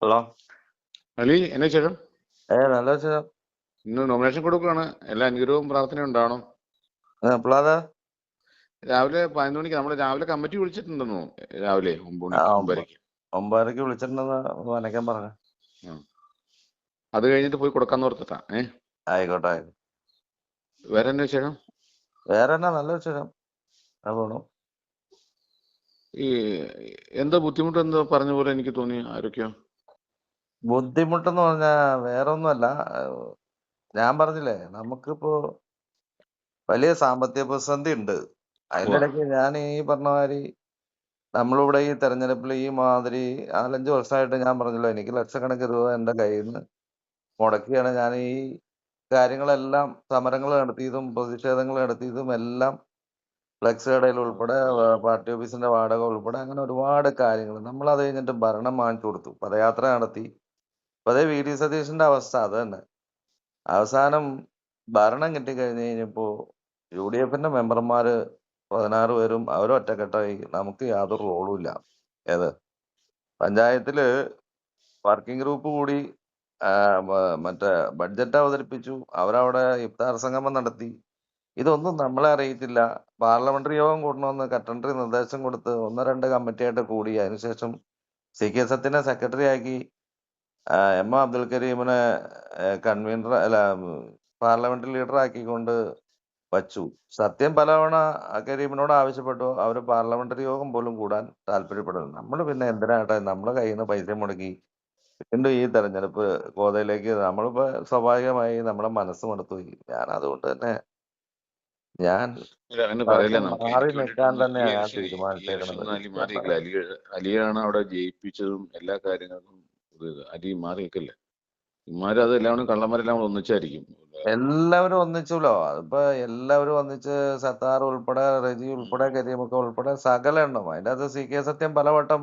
Hello. Ali എന്നെ ചേട്ടൻ നല്ല വിശേഷം. ഇന്ന് നോമിനേഷൻ കൊടുക്കുകയാണ്. എല്ലാ അനുഗ്രഹവും പ്രാർത്ഥനയും ഉണ്ടാവണം. പിള്ളേരെ രാവിലെ 11 മണിക്ക് നമ്മുടെ രാവിലെ കമ്മിറ്റി വിളിച്ചിട്ടുണ്ടെന്നു. രാവിലെ 9 മണിക്ക് 9:30. 9:30 വിളിച്ചിട്ടുണ്ടെന്ന് നനയ്ക്കാൻ പറഞ്ഞു. അത് കഴിഞ്ഞിട്ട് പോയി കൊടുക്കാന്ന് ഓർത്തിട്ടാ. ആയിക്കോട്ടെ. വേറെ എന്നാ ചേട്ടൻ? വേറെ എന്നാ നല്ല വിശേഷം. പോണു. ഈ എന്താ ബുദ്ധിമുട്ട് എന്തോ പറഞ്ഞ പോലെ എനിക്ക് തോന്നി. ആരൊക്കെയോ ബുദ്ധിമുട്ടെന്ന് പറഞ്ഞാ വേറെ ഒന്നുമല്ല. ഞാൻ പറഞ്ഞില്ലേ, നമുക്കിപ്പോ വലിയ സാമ്പത്തിക പ്രതിസന്ധി ഉണ്ട്. അതിന്റെ ഇടയ്ക്ക് ഞാൻ ഈ പറഞ്ഞ മാതിരി നമ്മളിവിടെ ഈ തെരഞ്ഞെടുപ്പിൽ ഈ മാതിരി 4-5 വർഷമായിട്ട് ഞാൻ പറഞ്ഞല്ലോ, എനിക്ക് ലക്ഷക്കണക്കിന് രൂപ എന്റെ കയ്യിൽ നിന്ന് മുടക്കിയാണ് ഞാൻ ഈ കാര്യങ്ങളെല്ലാം, സമരങ്ങൾ നടത്തിയതും പ്രതിഷേധങ്ങൾ നടത്തിയതും എല്ലാം. ഫ്ലെക്സ് കടയിൽ ഉൾപ്പെടെ, പാർട്ടി ഓഫീസിന്റെ വാടക ഉൾപ്പെടെ, അങ്ങനെ ഒരുപാട് കാര്യങ്ങൾ നമ്മൾ അത് കഴിഞ്ഞിട്ട് ഭരണം വാങ്ങിച്ചു കൊടുത്തു, പദയാത്ര നടത്തി. അപ്പൊ അതേ വി ഡി സതീശന്റെ അവസ്ഥ അത് തന്നെ. അവസാനം ഭരണം കിട്ടിക്കഴിഞ്ഞ് കഴിഞ്ഞപ്പോ യു ഡി എഫിന്റെ മെമ്പർമാര് 16 പേരും അവരൊറ്റക്കെട്ടായി. നമുക്ക് യാതൊരു റോളും ഇല്ല. ഏത് പഞ്ചായത്തില് വർക്കിംഗ് ഗ്രൂപ്പ് കൂടി, മറ്റേ ബഡ്ജറ്റ് അവതരിപ്പിച്ചു. അവരവിടെ ഇഫ്താർ സംഗമം നടത്തി. ഇതൊന്നും നമ്മളെ അറിയിച്ചില്ല. പാർലമെന്ററി യോഗം കൂടണമെന്ന് കട്ടൻട്രി നിർദ്ദേശം കൊടുത്ത് 1-2 കമ്മിറ്റിയായിട്ട് കൂടി. അതിനുശേഷം സി കെ സത്യനെ സെക്രട്ടറി ആക്കി, എം അബ്ദുൽ കരീമിനെ കൺവീനർ അല്ല പാർലമെന്ററി ലീഡർ ആക്കിക്കൊണ്ട് വച്ചു. സത്യം പലതവണ കരീമിനോട് ആവശ്യപ്പെട്ടു. അവര് പാർലമെന്ററി യോഗം പോലും കൂടാൻ താല്പര്യപ്പെടുന്നു. നമ്മൾ പിന്നെ എന്തിനാട്ടെ നമ്മളെ കയ്യിൽ നിന്ന് പൈസ മുടക്കി വീണ്ടും ഈ തെരഞ്ഞെടുപ്പ് ഗോതയിലേക്ക് നമ്മളിപ്പോ സ്വാഭാവികമായി നമ്മുടെ മനസ്സ് മടുത്തുപോയി. ഞാൻ അതുകൊണ്ട് തന്നെ ഞാൻ അങ്ങനെ പറയില്ല. അതൊക്കെ നമുക്ക് മാറി എനിക്ക് നിൽക്കാൻ വേണ്ടിയിട്ടൊന്നും ഈ തന്നെയാണ് ഞാൻ ഇലക്ഷൻ തീരുമാനിച്ചേക്കുന്നത്. ഒന്നും അലി മാറിയില്ല. അലിയാണ് അവിടെ ജയിപ്പിച്ചതും എല്ലാ കാര്യങ്ങൾക്കും. അലി മാറിയിട്ടില്ല. ഇമാര് അതെല്ലാം കള്ളന്മാരെല്ലാം കൂടെ ഒന്നിച്ചായിരിക്കും. എല്ലാവരും ഒന്നിച്ചല്ലോ. അതിപ്പോ എല്ലാവരും ഒന്നിച്ച്, സത്താർ ഉൾപ്പെടെ, റജി ഉൾപ്പെടെ, കരീമൊക്കെ ഉൾപ്പെടെ സകല എണ്ണം. അതിന്റെ അകത്ത് സി കെ സത്യം പലവട്ടം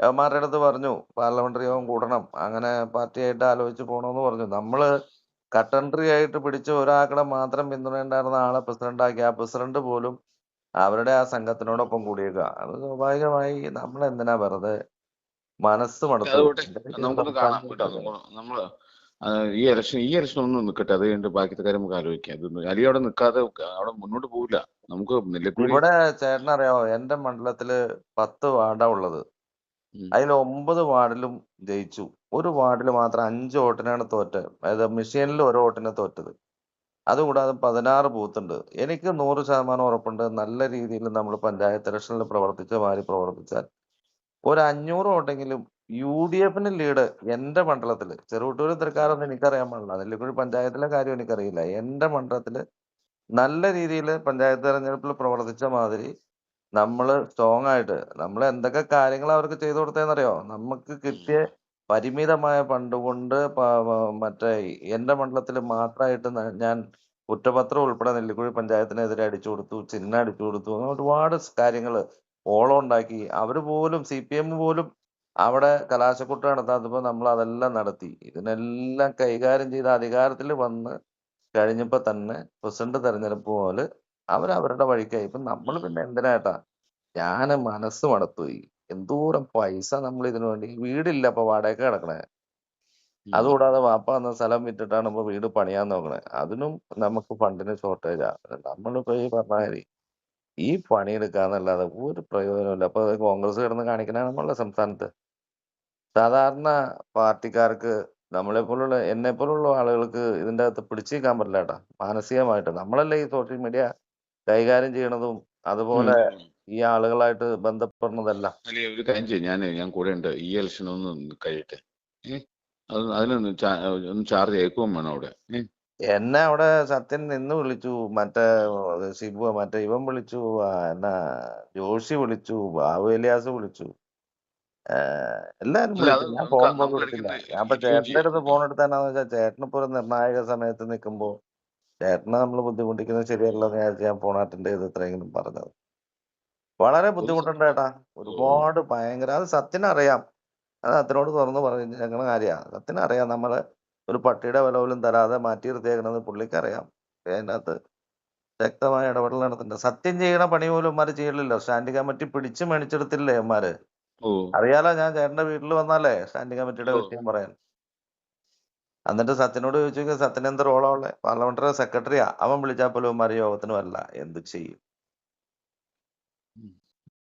അവന്മാരുടെ അടുത്ത് പറഞ്ഞു പാർലമെന്ററി യോഗം കൂടണം, അങ്ങനെ പാർട്ടിയായിട്ട് ആലോചിച്ച് പോകണമെന്ന് പറഞ്ഞു. നമ്മള് കട്ടൻട്രി ആയിട്ട് പിടിച്ച് ഒരാൾക്കടെ മാത്രം പിന്തുണയുണ്ടായിരുന്ന ആളെ പ്രസിഡന്റാക്കി. ആ പ്രസിഡന്റ് പോലും അവരുടെ ആ സംഘത്തിനോടൊപ്പം കൂടിയേക്കുക. അത് സ്വാഭാവികമായി നമ്മൾ എന്തിനാ വെറുതെ മനസ്സ് മടുത്തു. അതുകൊണ്ട് നമുക്കൊന്ന് കാണാം കേട്ടോ. നമ്മള് ഈ ഇലക്ഷൻ ഒന്നും നിൽക്കട്ടെ. അത് കഴിഞ്ഞിട്ട് ബാക്കിത്തെ കാര്യം നമുക്ക് ആലോചിക്കാം. ഇതൊന്നും അലി അവിടെ നിൽക്കാതെ അവിടെ മുന്നോട്ട് പോവില്ല. നമുക്ക് നെല്ലിക്കുഴി ഇവിടെ ചേട്ടനറിയാമോ, എന്റെ മണ്ഡലത്തില് 10 വാർഡാ ഉള്ളത്. അതിൽ 9 വാർഡിലും ജയിച്ചു. ഒരു വാർഡിൽ മാത്രം 5 വോട്ടിനാണ് തോറ്റത്. അതായത് മെഷീനിൽ 1 വോട്ടിന് തോറ്റത്. അതുകൂടാതെ 16 ബൂത്ത് ഉണ്ട്. എനിക്ക് 100% ഉറപ്പുണ്ട്, നല്ല രീതിയിൽ നമ്മൾ പഞ്ചായത്ത് ഇലക്ഷനിൽ പ്രവർത്തിച്ച മാതിരി പ്രവർത്തിച്ചാൽ ഒരു 500 വോട്ടെങ്കിലും യു ഡി എഫിന് ലീഡ് എന്റെ മണ്ഡലത്തില്. ചെറുവട്ടൂര് തൃക്കാരൊന്നും എനിക്കറിയാൻ പാടില്ല, നെല്ലിക്കുഴി പഞ്ചായത്തിലെ കാര്യം എനിക്കറിയില്ല. എന്റെ മണ്ഡലത്തില് നല്ല രീതിയിൽ പഞ്ചായത്ത് തെരഞ്ഞെടുപ്പിൽ പ്രവർത്തിച്ച മാതിരി നമ്മള് സ്ട്രോങ് ആയിട്ട് നമ്മൾ എന്തൊക്കെ കാര്യങ്ങൾ അവർക്ക് ചെയ്തു കൊടുത്തതെന്നറിയോ? നമുക്ക് കിട്ടിയ പരിമിതമായ ഫണ്ട് കൊണ്ട് മറ്റേ എന്റെ മണ്ഡലത്തിൽ മാത്രമായിട്ട് ഞാൻ കുറ്റപത്രം ഉൾപ്പെടെ നെല്ലിക്കുഴി പഞ്ചായത്തിനെതിരെ അടിച്ചു കൊടുത്തു, ചിഹ്നം അടിച്ചു കൊടുത്തു, അങ്ങനെ ഒരുപാട് കാര്യങ്ങള് ഓളം ഉണ്ടാക്കി. അവര് പോലും CPM പോലും അവിടെ കലാശക്കൊട്ട് നടത്താത്തപ്പോ നമ്മൾ അതെല്ലാം നടത്തി. ഇതിനെല്ലാം കൈകാര്യം ചെയ്ത് അധികാരത്തിൽ വന്ന് കഴിഞ്ഞപ്പോ തന്നെ പ്രസിഡന്റ് തെരഞ്ഞെടുപ്പ് പോലെ അവരവരുടെ വഴിക്കായി. ഇപ്പൊ നമ്മൾ പിന്നെ എന്തിനാട്ടാ? ഞാന് മനസ്സ് മടുത്തുപോയി. എന്തോരം പൈസ നമ്മൾ ഇതിനു വേണ്ടി. വീടില്ല, ഇപ്പൊ വാടക കിടക്കണേ. അതുകൂടാതെ വാപ്പ എന്ന സ്ഥലം വിറ്റിട്ടാണ് ഇപ്പൊ വീട് പണിയാൻ നോക്കണേ. അതിനും നമുക്ക് ഫണ്ടിന് ഷോർട്ടേജാ. നമ്മളിപ്പോ ഈ പറഞ്ഞ മാതിരി ഈ പണിയെടുക്കാന്നല്ലാതെ ഒരു പ്രയോജനമില്ല. അപ്പൊ കോൺഗ്രസ് കിടന്ന് കാണിക്കണ നമ്മളുടെ സംസ്ഥാനത്ത് സാധാരണ പാർട്ടിക്കാർക്ക്, എന്നെ പോലുള്ള ആളുകൾക്ക് ഇതിന്റെ അകത്ത് പിടിച്ചു നിൽക്കാൻ പറ്റില്ല കേട്ടാ. മാനസികമായിട്ട് നമ്മളല്ലേ ഈ സോഷ്യൽ മീഡിയ കൈകാര്യം ചെയ്യണതും അതുപോലെ ഈ ആളുകളായിട്ട് ബന്ധപ്പെടുന്നതല്ല. അല്ലെ, ഒരു കാര്യം ചെയ്യും. ഞാൻ കൂടെ ഉണ്ട്. ഈ ഇലക്ഷൻ ഒന്ന് കഴിയട്ടെ. അതിനൊന്ന് ഒന്ന് ചാർജ് ഏൽക്കുകയും വേണം അവിടെ. എന്നെ അവിടെ സത്യൻ നിന്ന് വിളിച്ചു, മറ്റേ ഷിബു, മറ്റേ ഇവൻ വിളിച്ചു, എന്നാ ജോഷി വിളിച്ചു, ബാബു എലിയാസ് വിളിച്ചു, എല്ലാരും അല്ല, അത് വിളിച്ചു. ഞാൻ ഫോൺ പോലും നമുക്ക് എടുത്തില്ല. ഇടയ്ക്ക് ഞാൻ ഇപ്പൊ ഇരിക്കുകയും ചേട്ടന്റെ അടുത്ത് ചെയ്യാം. ഫോൺ എടുത്താണെന്ന് വെച്ചാൽ ചേട്ടനിപ്പോ ഒരു നിർണായക സമയത്ത് നിൽക്കുമ്പോ ചേട്ടനെ നമ്മൾ ബുദ്ധിമുട്ടിക്കുന്നത് ശരിയല്ലെന്ന് വിചാരിച്ച് ഞാൻ ഫോൺ അറ്റൻഡ് ചെയ്ത് ഇത്രയെങ്കിലും പറഞ്ഞത്. വളരെ ബുദ്ധിമുട്ടുണ്ട് ചേട്ടാ, ഒരുപാട് ഭയങ്കര. അത് സത്യനറിയാം. അത് അത്തിനോട് തുറന്ന് പറഞ്ഞു ഞങ്ങളുടെ കാര്യമാണ്. സത്യനറിയാം, നമ്മള് ഒരു പട്ടിയുടെ വില പോലും തരാതെ മാറ്റി നിർത്തിയേക്കണത് പുള്ളിക്കറിയാം. അതിനകത്ത് ശക്തമായ ഇടപെടൽ നടത്തുന്നുണ്ട്. സത്യം ചെയ്യണ പണി പോലും ഇവന്മാര് ചെയ്യലില്ലോ. സ്റ്റാൻഡിംഗ് കമ്മിറ്റി പിടിച്ച് മേടിച്ചെടുത്തില്ലേ ഇവന്മാര്? ഓ അറിയാലോ ഞാൻ ചേട്ടന്റെ വീട്ടിൽ വന്നാലേ സ്റ്റാൻഡിംഗ് കമ്മിറ്റിയുടെ ഓ വിഷയം പറയാൻ. എന്നിട്ട് സത്യനോട് ചോദിച്ചു, സത്യന് എന്ത് റോളാ ഉള്ളത്? പാർലമെന്ററി സെക്രട്ടറിയാ. അവൻ വിളിച്ചാൽ പോലും അവന്മാര് യോഗത്തിന് വരില്ല. എന്ത് ചെയ്യും?